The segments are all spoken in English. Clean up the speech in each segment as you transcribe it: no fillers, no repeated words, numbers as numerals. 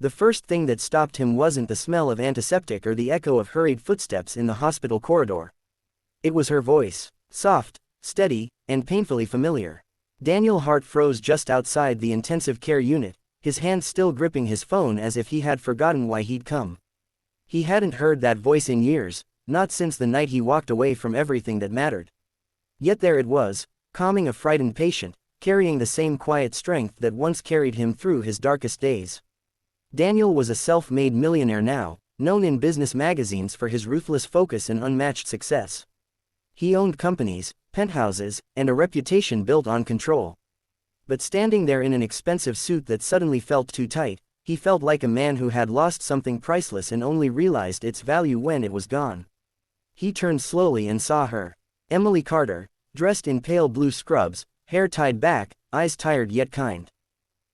The first thing that stopped him wasn't the smell of antiseptic or the echo of hurried footsteps in the hospital corridor. It was her voice, soft, steady, and painfully familiar. Daniel's heart froze just outside the intensive care unit, his hand still gripping his phone as if he had forgotten why he'd come. He hadn't heard that voice in years, not since the night he walked away from everything that mattered. Yet there it was, calming a frightened patient, carrying the same quiet strength that once carried him through his darkest days. Daniel was a self-made millionaire now, known in business magazines for his ruthless focus and unmatched success. He owned companies, penthouses, and a reputation built on control. But standing there in an expensive suit that suddenly felt too tight, he felt like a man who had lost something priceless and only realized its value when it was gone. He turned slowly and saw her. Emily Carter, dressed in pale blue scrubs, hair tied back, eyes tired yet kind.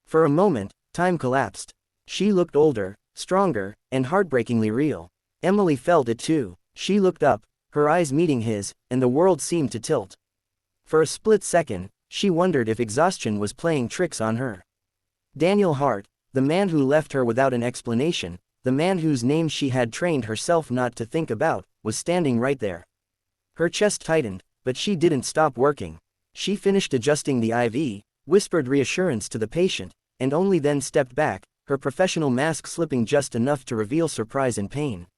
For a moment, time collapsed. She looked older, stronger, and heartbreakingly real. Emily felt it too. She looked up, her eyes meeting his, and the world seemed to tilt. For a split second, she wondered if exhaustion was playing tricks on her. Daniel Hart, the man who left her without an explanation, the man whose name she had trained herself not to think about, was standing right there. Her chest tightened, but she didn't stop working. She finished adjusting the IV, whispered reassurance to the patient, and only then stepped back, her professional mask slipping just enough to reveal surprise and pain.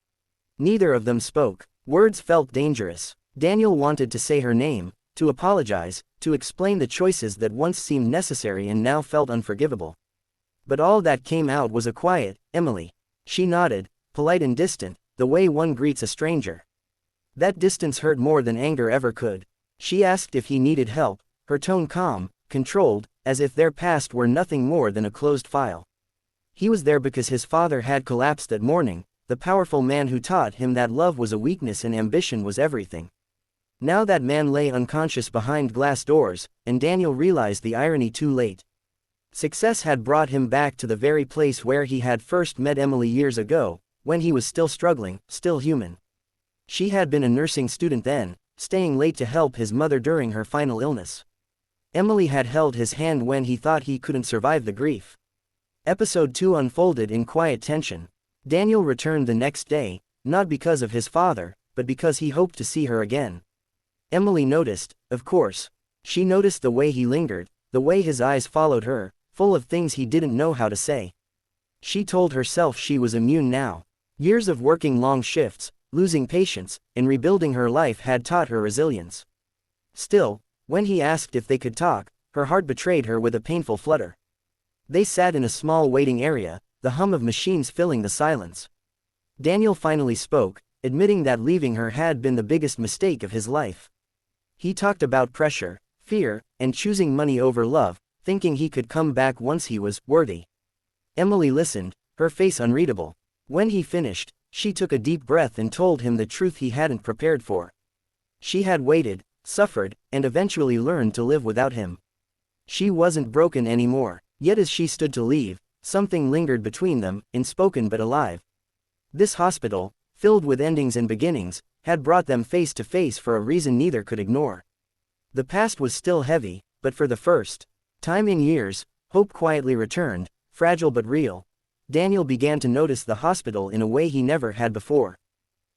Neither of them spoke. Words felt dangerous. Daniel wanted to say her name, to apologize, to explain the choices that once seemed necessary and now felt unforgivable. But all that came out was a quiet, "Emily." She nodded, polite and distant, the way one greets a stranger. That distance hurt more than anger ever could. She asked if he needed help, her tone calm, controlled, as if their past were nothing more than a closed file. He was there because his father had collapsed that morning, the powerful man who taught him that love was a weakness and ambition was everything. Now that man lay unconscious behind glass doors, and Daniel realized the irony too late. Success had brought him back to the very place where he had first met Emily years ago, when he was still struggling, still human. She had been a nursing student then, staying late to help his mother during her final illness. Emily had held his hand when he thought he couldn't survive the grief. Episode 2 unfolded in quiet tension. Daniel returned the next day, not because of his father, but because he hoped to see her again. Emily noticed, of course. She noticed the way he lingered, the way his eyes followed her, full of things he didn't know how to say. She told herself she was immune now. Years of working long shifts, losing patience, and rebuilding her life had taught her resilience. Still, when he asked if they could talk, her heart betrayed her with a painful flutter. They sat in a small waiting area, the hum of machines filling the silence. Daniel finally spoke, admitting that leaving her had been the biggest mistake of his life. He talked about pressure, fear, and choosing money over love, thinking he could come back once he was worthy. Emily listened, her face unreadable. When he finished, she took a deep breath and told him the truth he hadn't prepared for. She had waited, suffered, and eventually learned to live without him. She wasn't broken anymore, yet as she stood to leave, something lingered between them, unspoken but alive. This hospital, filled with endings and beginnings, had brought them face to face for a reason neither could ignore. The past was still heavy, but for the first time in years, hope quietly returned, fragile but real. Daniel began to notice the hospital in a way he never had before.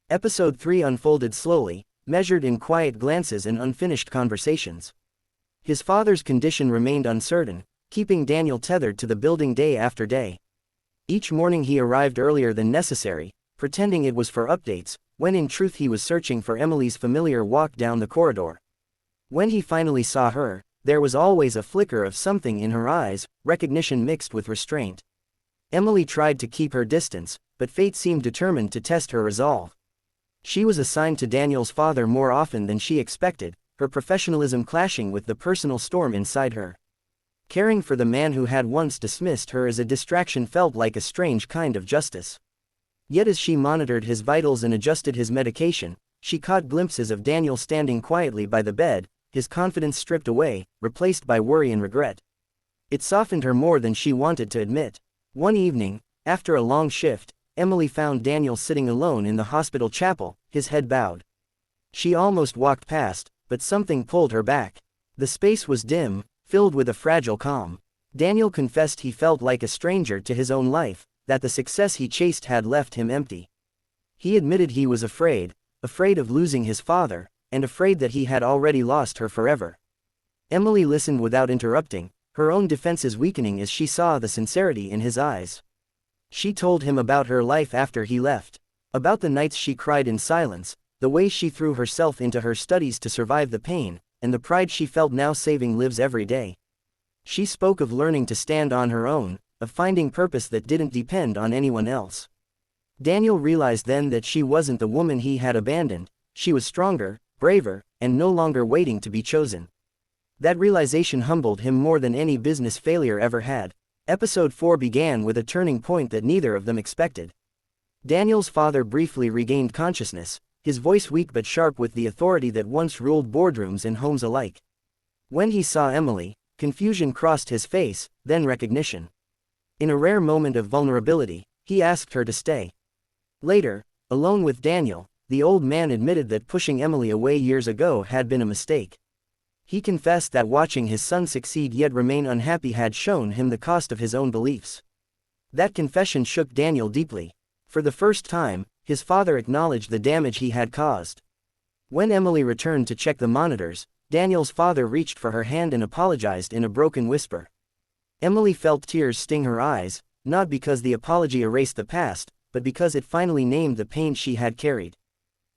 Episode 3 unfolded slowly, measured in quiet glances and unfinished conversations. His father's condition remained uncertain, keeping Daniel tethered to the building day after day. Each morning he arrived earlier than necessary, pretending it was for updates, when in truth he was searching for Emily's familiar walk down the corridor. When he finally saw her, there was always a flicker of something in her eyes, recognition mixed with restraint. Emily tried to keep her distance, but fate seemed determined to test her resolve. She was assigned to Daniel's father more often than she expected, her professionalism clashing with the personal storm inside her. Caring for the man who had once dismissed her as a distraction felt like a strange kind of justice. Yet as she monitored his vitals and adjusted his medication, she caught glimpses of Daniel standing quietly by the bed, his confidence stripped away, replaced by worry and regret. It softened her more than she wanted to admit. One evening, after a long shift, Emily found Daniel sitting alone in the hospital chapel, his head bowed. She almost walked past, but something pulled her back. The space was dim, filled with a fragile calm. Daniel confessed he felt like a stranger to his own life, that the success he chased had left him empty. He admitted he was afraid of losing his father, and afraid that he had already lost her forever. Emily listened without interrupting, her own defenses weakening as she saw the sincerity in his eyes. She told him about her life after he left, about the nights she cried in silence, the way she threw herself into her studies to survive the pain, and the pride she felt now saving lives every day. She spoke of learning to stand on her own, of finding purpose that didn't depend on anyone else. Daniel realized then that she wasn't the woman he had abandoned, she was stronger, braver, and no longer waiting to be chosen. That realization humbled him more than any business failure ever had. Episode 4 began with a turning point that neither of them expected. Daniel's father briefly regained consciousness, his voice weak but sharp with the authority that once ruled boardrooms and homes alike. When he saw Emily, confusion crossed his face, then recognition. In a rare moment of vulnerability, he asked her to stay. Later, alone with Daniel, the old man admitted that pushing Emily away years ago had been a mistake. He confessed that watching his son succeed yet remain unhappy had shown him the cost of his own beliefs. That confession shook Daniel deeply. For the first time, his father acknowledged the damage he had caused. When Emily returned to check the monitors, Daniel's father reached for her hand and apologized in a broken whisper. Emily felt tears sting her eyes, not because the apology erased the past, but because it finally named the pain she had carried.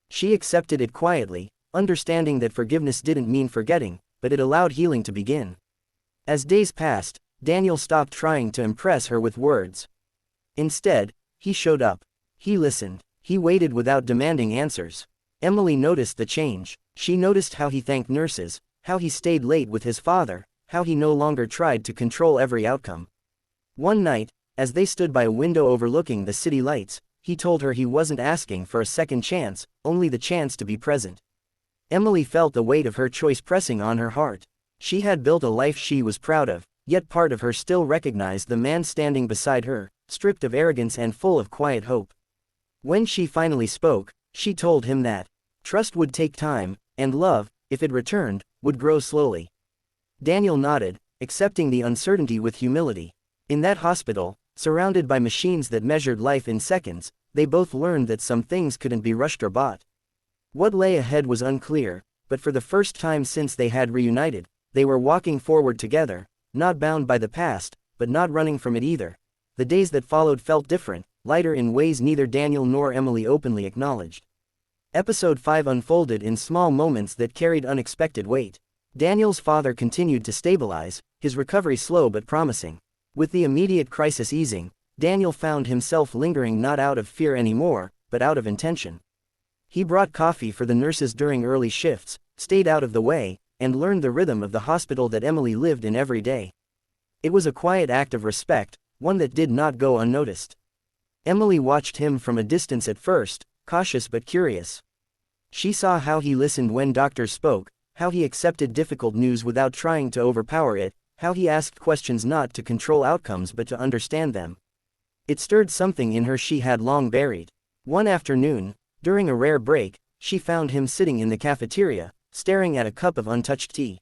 She accepted it quietly, understanding that forgiveness didn't mean forgetting, but it allowed healing to begin. As days passed, Daniel stopped trying to impress her with words. Instead, he showed up. He listened. He waited without demanding answers. Emily noticed the change. She noticed how he thanked nurses, how he stayed late with his father, how he no longer tried to control every outcome. One night, as they stood by a window overlooking the city lights, he told her he wasn't asking for a second chance, only the chance to be present. Emily felt the weight of her choice pressing on her heart. She had built a life she was proud of, yet part of her still recognized the man standing beside her, stripped of arrogance and full of quiet hope. When she finally spoke, she told him that trust would take time, and love, if it returned, would grow slowly. Daniel nodded, accepting the uncertainty with humility. In that hospital, surrounded by machines that measured life in seconds, they both learned that some things couldn't be rushed or bought. What lay ahead was unclear, but for the first time since they had reunited, they were walking forward together, not bound by the past, but not running from it either. The days that followed felt different, lighter in ways neither Daniel nor Emily openly acknowledged. Episode 5 unfolded in small moments that carried unexpected weight. Daniel's father continued to stabilize, his recovery slow but promising. With the immediate crisis easing, Daniel found himself lingering not out of fear anymore, but out of intention. He brought coffee for the nurses during early shifts, stayed out of the way, and learned the rhythm of the hospital that Emily lived in every day. It was a quiet act of respect, one that did not go unnoticed. Emily watched him from a distance at first, cautious but curious. She saw how he listened when doctors spoke, how he accepted difficult news without trying to overpower it, how he asked questions not to control outcomes but to understand them. It stirred something in her she had long buried. One afternoon, during a rare break, she found him sitting in the cafeteria, staring at a cup of untouched tea.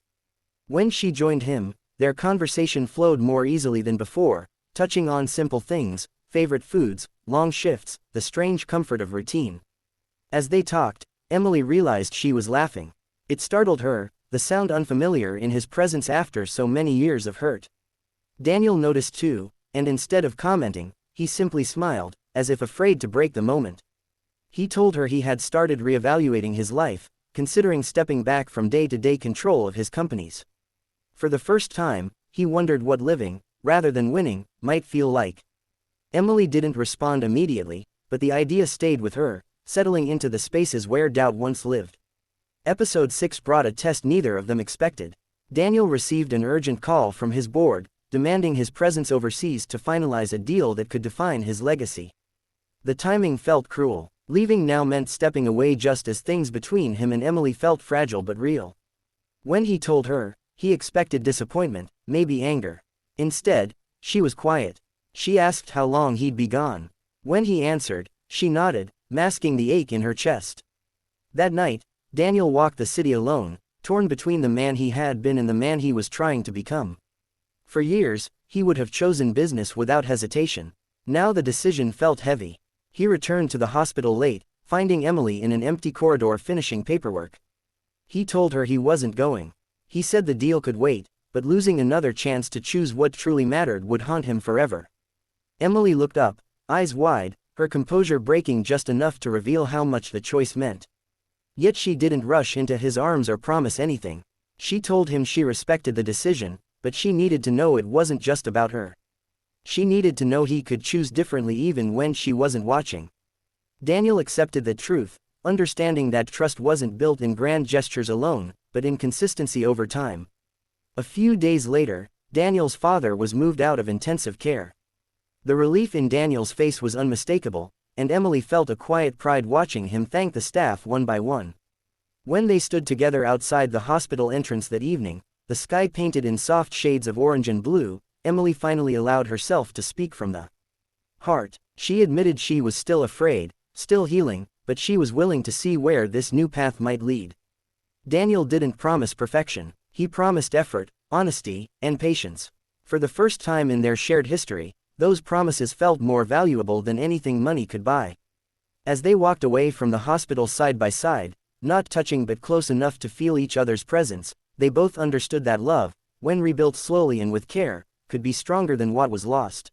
When she joined him, their conversation flowed more easily than before, touching on simple things, favorite foods, long shifts, the strange comfort of routine. As they talked, Emily realized she was laughing. It startled her, the sound unfamiliar in his presence after so many years of hurt. Daniel noticed too, and instead of commenting, he simply smiled, as if afraid to break the moment. He told her he had started reevaluating his life, considering stepping back from day-to-day control of his companies. For the first time, he wondered what living, rather than winning, might feel like. Emily didn't respond immediately, but the idea stayed with her, settling into the spaces where doubt once lived. Episode 6 brought a test neither of them expected. Daniel received an urgent call from his board, demanding his presence overseas to finalize a deal that could define his legacy. The timing felt cruel. Leaving now meant stepping away just as things between him and Emily felt fragile but real. When he told her, he expected disappointment, maybe anger. Instead, she was quiet. She asked how long he'd be gone. When he answered, she nodded, masking the ache in her chest. That night, Daniel walked the city alone, torn between the man he had been and the man he was trying to become. For years, he would have chosen business without hesitation. Now the decision felt heavy. He returned to the hospital late, finding Emily in an empty corridor finishing paperwork. He told her he wasn't going. He said the deal could wait, but losing another chance to choose what truly mattered would haunt him forever. Emily looked up, eyes wide, her composure breaking just enough to reveal how much the choice meant. Yet she didn't rush into his arms or promise anything. She told him she respected the decision, but she needed to know it wasn't just about her. She needed to know he could choose differently even when she wasn't watching. Daniel accepted the truth, understanding that trust wasn't built in grand gestures alone, but in consistency over time. A few days later, Daniel's father was moved out of intensive care. The relief in Daniel's face was unmistakable, and Emily felt a quiet pride watching him thank the staff one by one. When they stood together outside the hospital entrance that evening, the sky painted in soft shades of orange and blue, Emily finally allowed herself to speak from the heart. She admitted she was still afraid, still healing, but she was willing to see where this new path might lead. Daniel didn't promise perfection. He promised effort, honesty, and patience. For the first time in their shared history, those promises felt more valuable than anything money could buy. As they walked away from the hospital side by side, not touching but close enough to feel each other's presence, they both understood that love, when rebuilt slowly and with care, could be stronger than what was lost.